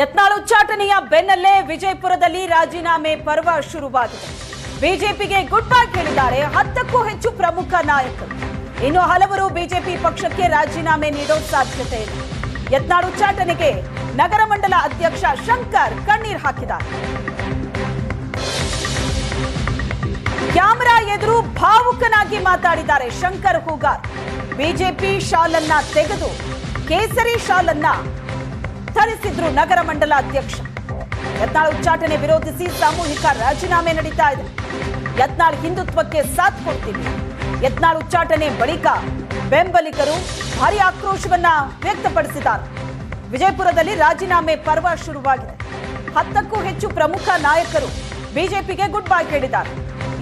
ಯತ್ನಾಳ್ ಉಚ್ಚಾಟನೆಯ ಬೆನ್ನಲ್ಲೇ ವಿಜಯಪುರದಲ್ಲಿ ರಾಜೀನಾಮೆ ಪರ್ವ ಶುರುವಾಗಿದೆ. ಬಿಜೆಪಿಗೆ ಗುಡ್ ಬೈ ಹೇಳಿದ್ದಾರೆ 10ಕ್ಕೂ ಹೆಚ್ಚು ಪ್ರಮುಖ ನಾಯಕರು. ಇನ್ನು ಹಲವರು ಬಿಜೆಪಿ ಪಕ್ಷಕ್ಕೆ ರಾಜೀನಾಮೆ ನೀಡೋ ಸಾಧ್ಯತೆ ಇದೆ. ಯತ್ನಾಳ್ ಉಚ್ಚಾಟನೆಗೆ ನಗರ ಮಂಡಲ ಅಧ್ಯಕ್ಷ ಶಂಕರ್ ಕಣ್ಣೀರು ಹಾಕಿದ್ದಾರೆ. ಕ್ಯಾಮೆರಾ ಎದುರು ಭಾವುಕನಾಗಿ ಮಾತಾಡಿದ್ದಾರೆ ಶಂಕರ್ ಹೂಗಾರ್. ಬಿಜೆಪಿ ಶಾಲನ್ನ ತೆಗೆದು ಕೇಸರಿ ಶಾಲನ್ನ ಧರಿಸಿದ್ರು ನಗರ ಮಂಡಲ ಅಧ್ಯಕ್ಷ. ಯತ್ನಾಳ್ ಉಚ್ಚಾಟನೆ ವಿರೋಧಿಸಿ ಸಾಮೂಹಿಕ ರಾಜೀನಾಮೆ ನಡೀತಾ ಇದೆ. ಯತ್ನಾಳ್ ಹಿಂದುತ್ವಕ್ಕೆ ಸಾಥ್ ಕೊಡ್ತೀವಿ. ಯತ್ನಾಳ್ ಉಚ್ಚಾಟನೆ ಬಳಿಕ ಬೆಂಬಲಿಗರು ಭಾರಿ ಆಕ್ರೋಶವನ್ನ ವ್ಯಕ್ತಪಡಿಸಿದ್ದಾರೆ. ವಿಜಯಪುರದಲ್ಲಿ ರಾಜೀನಾಮೆ ಪರ್ವ ಶುರುವಾಗಿದೆ. 10ಕ್ಕೂ ಹೆಚ್ಚು ಪ್ರಮುಖ ನಾಯಕರು ಬಿಜೆಪಿಗೆ ಗುಡ್ ಬೈ ಹೇಳಿದ್ದಾರೆ.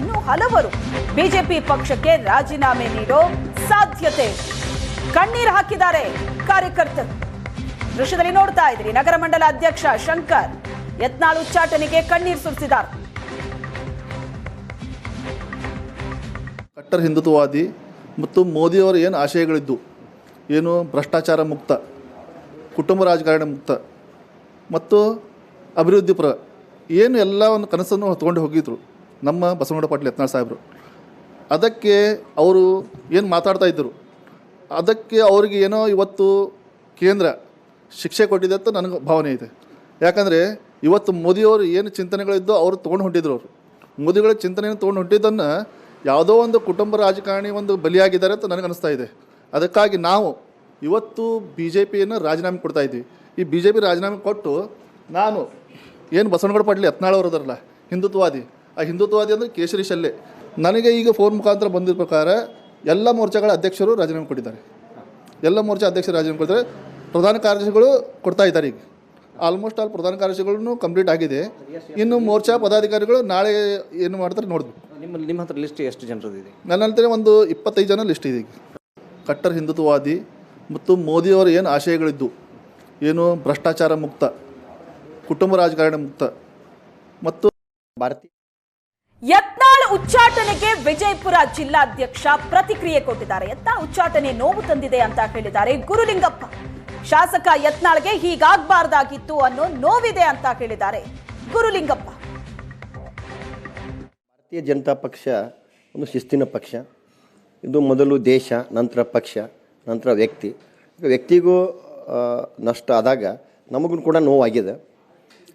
ಇನ್ನು ಹಲವರು ಬಿಜೆಪಿ ಪಕ್ಷಕ್ಕೆ ರಾಜೀನಾಮೆ ನೀಡೋ ಸಾಧ್ಯತೆ ಇದೆ. ಕಣ್ಣೀರು ಹಾಕಿದ್ದಾರೆ ಕಾರ್ಯಕರ್ತರು. ದೃಶ್ಯದಲ್ಲಿ ನೋಡ್ತಾ ಇದ್ರಿ, ನಗರ ಮಂಡಲ ಅಧ್ಯಕ್ಷ ಶಂಕರ್ ಯತ್ನಾಳ್ ಉಚ್ಚಾಟನೆಗೆ ಕಣ್ಣೀರು ಸುರಿಸಿದ್ದಾರೆ. ಕಟ್ಟರ್ ಹಿಂದುತ್ವವಾದಿ ಮತ್ತು ಮೋದಿಯವರ ಏನು ಆಶಯಗಳಿದ್ದು, ಏನು ಭ್ರಷ್ಟಾಚಾರ ಮುಕ್ತ, ಕುಟುಂಬ ರಾಜಕಾರಣ ಮುಕ್ತ ಮತ್ತು ಅಭಿವೃದ್ಧಿ ಪರ ಏನು ಎಲ್ಲ ಒಂದು ಕನಸನ್ನು ಹೊತ್ಕೊಂಡು ಹೋಗಿದ್ರು ನಮ್ಮ ಬಸವನಗೌಡ ಪಾಟೀಲ್ ಯತ್ನಾಳ್ ಸಾಹೇಬರು. ಅದಕ್ಕೆ ಅವರು ಏನು ಮಾತಾಡ್ತಾ ಇದ್ದರು, ಅದಕ್ಕೆ ಅವರಿಗೆ ಏನೋ ಇವತ್ತು ಕೇಂದ್ರ ಶಿಕ್ಷೆ ಕೊಟ್ಟಿದೆ ಅಂತ ನನಗೆ ಭಾವನೆ ಇದೆ. ಯಾಕಂದರೆ ಇವತ್ತು ಮೋದಿಯವರು ಏನು ಚಿಂತನೆಗಳಿದ್ದೋ ಅವರು ತೊಗೊಂಡು ಹೊಂಟಿದ್ರು. ಅವರು ಮೋದಿಗಳ ಚಿಂತನೆಯನ್ನು ತೊಗೊಂಡು ಹೊಂಟಿದ್ದನ್ನು ಯಾವುದೋ ಒಂದು ಕುಟುಂಬ ರಾಜಕಾರಣಿ ಒಂದು ಬಲಿಯಾಗಿದ್ದಾರೆ ಅಂತ ನನಗೆ ಅನಿಸ್ತಾ ಇದೆ. ಅದಕ್ಕಾಗಿ ನಾವು ಇವತ್ತು ಬಿ ಜೆ ಪಿಯನ್ನು ರಾಜೀನಾಮೆ ಕೊಡ್ತಾ ಇದ್ವಿ. ಈ ಬಿ ಜೆ ಪಿ ರಾಜೀನಾಮೆ ಕೊಟ್ಟು ನಾನು ಏನು ಬಸವನಗೌಡ ಪಾಟೀಲ್ ಯತ್ನಾಳ್ ಅವರು ಅದರಲ್ಲ ಹಿಂದುತ್ವವಾದಿ, ಆ ಹಿಂದುತ್ವವಾದಿ ಅಂದರೆ ಕೇಸರಿ ಶಲ್ಲೆ. ನನಗೆ ಈಗ ಫೋನ್ ಮುಖಾಂತರ ಬಂದಿದ್ದ ಪ್ರಕಾರ ಎಲ್ಲ ಮೋರ್ಚಾಗಳ ಅಧ್ಯಕ್ಷರು ರಾಜೀನಾಮೆ ಕೊಟ್ಟಿದ್ದಾರೆ. ಎಲ್ಲ ಮೋರ್ಚಾ ಅಧ್ಯಕ್ಷರು ರಾಜೀನಾಮೆ ಕೊಡ್ತಾರೆ. ಪ್ರಧಾನ ಕಾರ್ಯದರ್ಶಿಗಳು ಕೊಡ್ತಾ ಇದ್ದಾರೆ. ಈಗ ಆಲ್ಮೋಸ್ಟ್ ಆಲ್ ಪ್ರಧಾನ ಕಾರ್ಯದರ್ಶಿಗಳೂ ಕಂಪ್ಲೀಟ್ ಆಗಿದೆ. ಇನ್ನು ಮೋರ್ಚಾ ಪದಾಧಿಕಾರಿಗಳು ನಾಳೆ ಏನು ಮಾಡ್ತಾರೆ ನೋಡಬೇಕು. ನಿಮ್ಮ ಹತ್ರ ಲಿಸ್ಟ್ ಎಷ್ಟು ಜನರದ್ದು ಇದೆ? ನನ್ನ ಹತ್ರ ಒಂದು 25 ಜನ ಲಿಸ್ಟ್ ಇದೆ. ಈಗ ಕಟ್ಟರ್ ಹಿಂದುತ್ವವಾದಿ ಮತ್ತು ಮೋದಿಯವರ ಏನು ಆಶಯಗಳಿದ್ದು, ಏನು ಭ್ರಷ್ಟಾಚಾರ ಮುಕ್ತ, ಕುಟುಂಬ ರಾಜಕಾರಣ ಮುಕ್ತ ಮತ್ತು ಭಾರತೀಯ ಯತ್ನಾಳ್ ಉಚ್ಚಾಟನೆಗೆ ವಿಜಯಪುರ ಜಿಲ್ಲಾಧ್ಯಕ್ಷ ಪ್ರತಿಕ್ರಿಯೆ ಕೊಟ್ಟಿದ್ದಾರೆ. ಯತ್ನಾಳ್ ಉಚ್ಚಾಟನೆ ನೋವು ತಂದಿದೆ ಅಂತ ಹೇಳಿದ್ದಾರೆ ಗುರುಲಿಂಗಪ್ಪ. ಶಾಸಕ ಯತ್ನಾಳ್ಗೆ ಹೀಗಾಗಬಾರ್ದಾಗಿತ್ತು ಅನ್ನೋ ನೋವಿದೆ ಅಂತ ಹೇಳಿದ್ದಾರೆ ಗುರುಲಿಂಗಪ್ಪ. ಭಾರತೀಯ ಜನತಾ ಪಕ್ಷ ಒಂದು ಶಿಸ್ತಿನ ಪಕ್ಷ. ಇದು ಮೊದಲು ದೇಶ, ನಂತರ ಪಕ್ಷ, ನಂತರ ವ್ಯಕ್ತಿಗೂ ನಷ್ಟ ಆದಾಗ ನಮಗೂ ಕೂಡ ನೋವಾಗಿದೆ.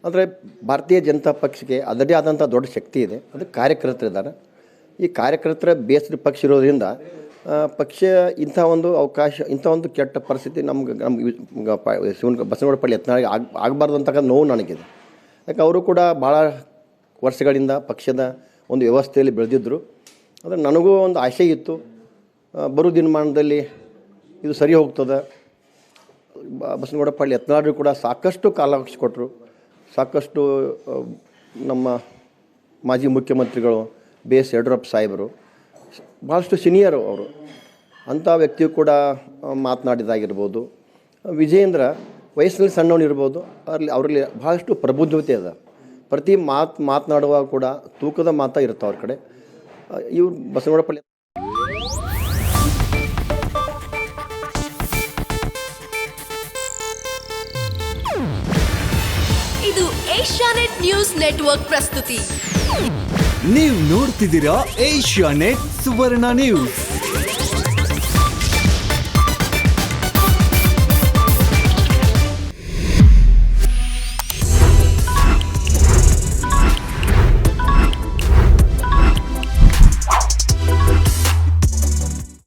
ಆದರೆ ಭಾರತೀಯ ಜನತಾ ಪಕ್ಷಕ್ಕೆ ಅದರದೇ ಆದಂಥ ದೊಡ್ಡ ಶಕ್ತಿ ಇದೆ. ಅದಕ್ಕೆ ಕಾರ್ಯಕರ್ತರಿದ್ದಾರೆ. ಈ ಕಾರ್ಯಕರ್ತರ ಬೇಸ್ಡ್ ಪಕ್ಷ ಇರೋದ್ರಿಂದ ಪಕ್ಷ ಇಂಥ ಒಂದು ಅವಕಾಶ, ಇಂಥ ಒಂದು ಕೆಟ್ಟ ಪರಿಸ್ಥಿತಿ ನಮ್ಗೆ ಬಸವನಗೌಡ ಪಾಟೀಲ್ ಯತ್ನಾಳ್ಗೆ ಆಗಬಾರ್ದು ಅಂತಕ್ಕಂಥ ನೋವು ನನಗಿದೆ. ಯಾಕೆ ಅವರು ಕೂಡ ಭಾಳ ವರ್ಷಗಳಿಂದ ಪಕ್ಷದ ಒಂದು ವ್ಯವಸ್ಥೆಯಲ್ಲಿ ಬೆಳೆದಿದ್ದರು. ಆದರೆ ನನಗೂ ಒಂದು ಆಸೆ ಇತ್ತು, ಬರೋ ದಿನಮಾನದಲ್ಲಿ ಇದು ಸರಿ ಹೋಗ್ತದೆ. ಬಸವನಗೌಡ ಪಾಟೀಲ್ ಯತ್ನಾಳ್ರು ಕೂಡ ಸಾಕಷ್ಟು ಕಾಲಾವಕಾಶ ಕೊಟ್ಟರು. ಸಾಕಷ್ಟು ನಮ್ಮ ಮಾಜಿ ಮುಖ್ಯಮಂತ್ರಿಗಳು B.S. ಯಡಿಯೂರಪ್ಪ ಸಾಹೇಬರು ಭಾಳಷ್ಟು ಸೀನಿಯರು ಅವರು. ಅಂಥ ವ್ಯಕ್ತಿಯು ಕೂಡ ಮಾತನಾಡಿದಾಗಿರ್ಬೋದು. ವಿಜಯೇಂದ್ರ ವಯಸ್ಸಿನಲ್ಲಿ ಸಣ್ಣವನಿರ್ಬೋದು, ಅವರಲ್ಲಿ ಭಾಳಷ್ಟು ಪ್ರಬುದ್ಧತೆ ಅದ. ಪ್ರತಿ ಮಾತನಾಡುವಾಗ ಕೂಡ ತೂಕದ ಮಾತಾ ಇರುತ್ತೆ ಅವ್ರ ಕಡೆ. ಇವ್ರು ಬಸವನಗೌಡ ಪಾಟೀಲ್ ಇದು ಏಷ್ಯಾನೆಟ್ ನ್ಯೂಸ್ ನೆಟ್ವರ್ಕ್ ಪ್ರಸ್ತುತಿ. ನೀವು ನೋಡ್ತಿದ್ದೀರಾ ಏಷ್ಯಾನೆಟ್ ಸುವರ್ಣ ನ್ಯೂಸ್.